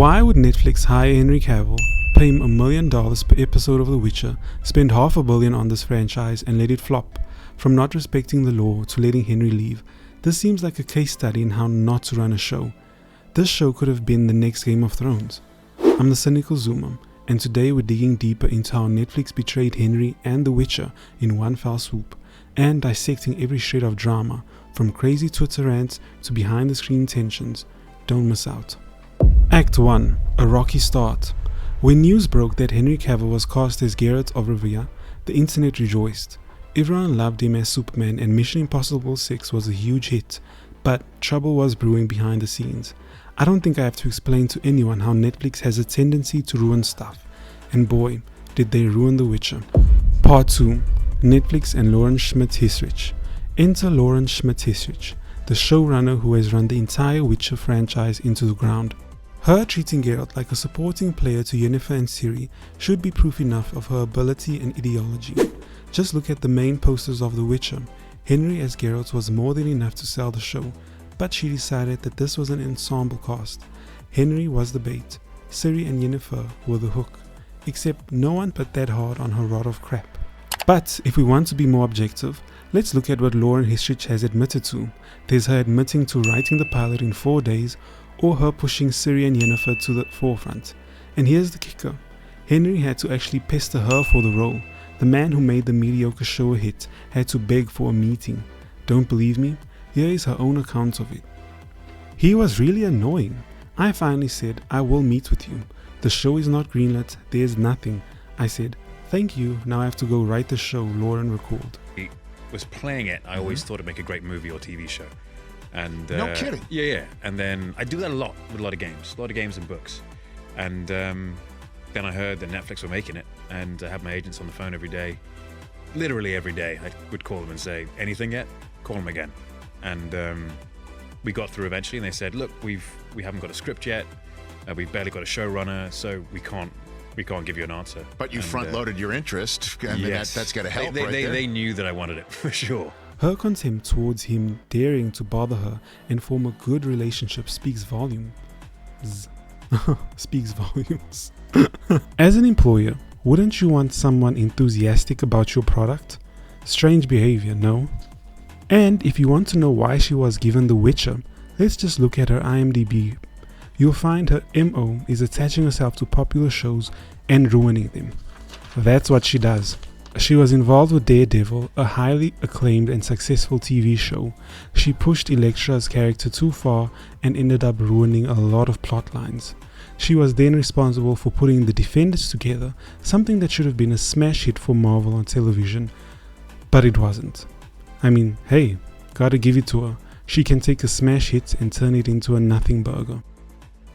Why would Netflix hire Henry Cavill, pay him $1 million per episode of The Witcher, spend $500 million on this franchise and let it flop? From not respecting the law to letting Henry leave, this seems like a case study in how not to run a show. This show could have been the next Game of Thrones. I'm the cynical Zoomer, and today we're digging deeper into how Netflix betrayed Henry and The Witcher in one fell swoop, and dissecting every shred of drama, from crazy Twitter rants to behind the screen tensions. Don't miss out. Act 1. A rocky start. When news broke that Henry Cavill was cast as Geralt of Rivia, the internet rejoiced. Everyone loved him as Superman, and Mission Impossible 6 was a huge hit, but trouble was brewing behind the scenes. I don't think I have to explain to anyone how Netflix has a tendency to ruin stuff, and boy, did they ruin The Witcher. Part 2. Netflix and Lawrence Schmidt-Hissrich. Enter Lawrence Schmidt-Hissrich, the showrunner who has run the entire Witcher franchise into the ground. Her treating Geralt like a supporting player to Yennefer and Ciri should be proof enough of her ability and ideology. Just look at the main posters of The Witcher. Henry as Geralt was more than enough to sell the show, but she decided that this was an ensemble cast. Henry was the bait, Ciri and Yennefer were the hook, except no one put that hard on her rod of crap. But if we want to be more objective, let's look at what Lawrence Hissrich has admitted to. There's her admitting to writing the pilot in 4 days, or her pushing Ciri and Yennefer to the forefront. And here's the kicker. Henry had to actually pester her for the role. The man who made the mediocre show a hit had to beg for a meeting. Don't believe me? Here is her own account of it. He was really annoying. I finally said, I will meet with you. The show is not greenlit, there's nothing. I said, thank you, now I have to go write the show, Lauren recalled. He was playing it, I always thought it'd make a great movie or TV show. And no kidding. Yeah. And then I do that a lot with a lot of games and books. And then I heard that Netflix were making it, and I had my agents on the phone every day, literally every day. I would call them and say, anything yet? Call them again. And we got through eventually, and they said, look, we haven't got a script yet, we've barely got a showrunner, so we can't give you an answer. But you front-loaded your interest. I mean, yes. that's got to help They knew that I wanted it, for sure. Her contempt towards him daring to bother her and form a good relationship speaks volumes. Speaks volumes. As an employer, wouldn't you want someone enthusiastic about your product? Strange behavior, no? And if you want to know why she was given The Witcher, let's just look at her IMDb. You'll find her MO is attaching herself to popular shows and ruining them. That's what she does. She was involved with Daredevil, a highly acclaimed and successful TV show. She pushed Elektra's character too far and ended up ruining a lot of plot lines. She was then responsible for putting the Defenders together, something that should have been a smash hit for Marvel on television. But it wasn't. I mean, hey, gotta give it to her. She can take a smash hit and turn it into a nothing burger.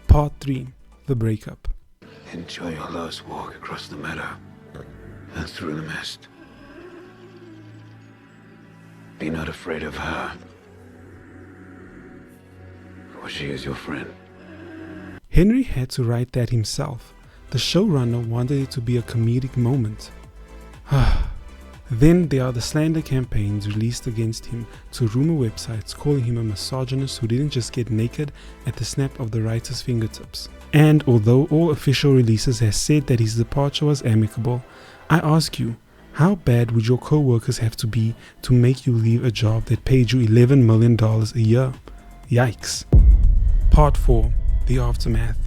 Part 3. The Breakup. Enjoy your last walk across the meadow and through the mist. Be not afraid of her, for she is your friend. Henry had to write that himself. The showrunner wanted it to be a comedic moment. Then there are the slander campaigns released against him to rumor websites calling him a misogynist who didn't just get naked at the snap of the writer's fingertips. And although all official releases have said that his departure was amicable, I ask you, how bad would your co-workers have to be to make you leave a job that paid you $11 million a year? Yikes. Part 4. The Aftermath.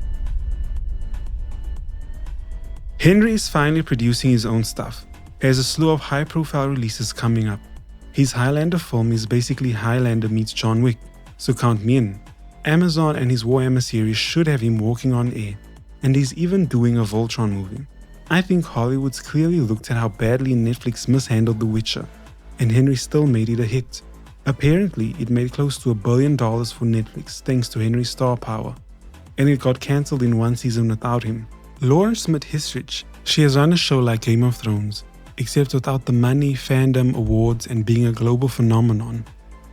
Henry is finally producing his own stuff. He has a slew of high-profile releases coming up. His Highlander film is basically Highlander meets John Wick, so count me in. Amazon and his Warhammer series should have him walking on air, and he's even doing a Voltron movie. I think Hollywood's clearly looked at how badly Netflix mishandled The Witcher, and Henry still made it a hit. Apparently, it made close to $1 billion for Netflix thanks to Henry's star power, and it got cancelled in one season without him. Lawrence Schmidt-Hissrich, she has run a show like Game of Thrones, except without the money, fandom, awards, and being a global phenomenon,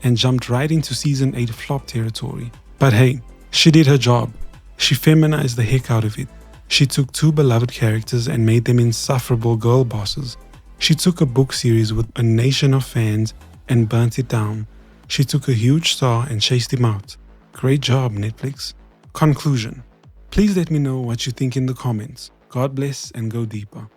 and jumped right into season 8 flop territory. But hey, she did her job. She feminized the heck out of it. She took 2 beloved characters and made them insufferable girl bosses. She took a book series with a nation of fans and burnt it down. She took a huge star and chased him out. Great job, Netflix. Conclusion. Please let me know what you think in the comments. God bless and go deeper.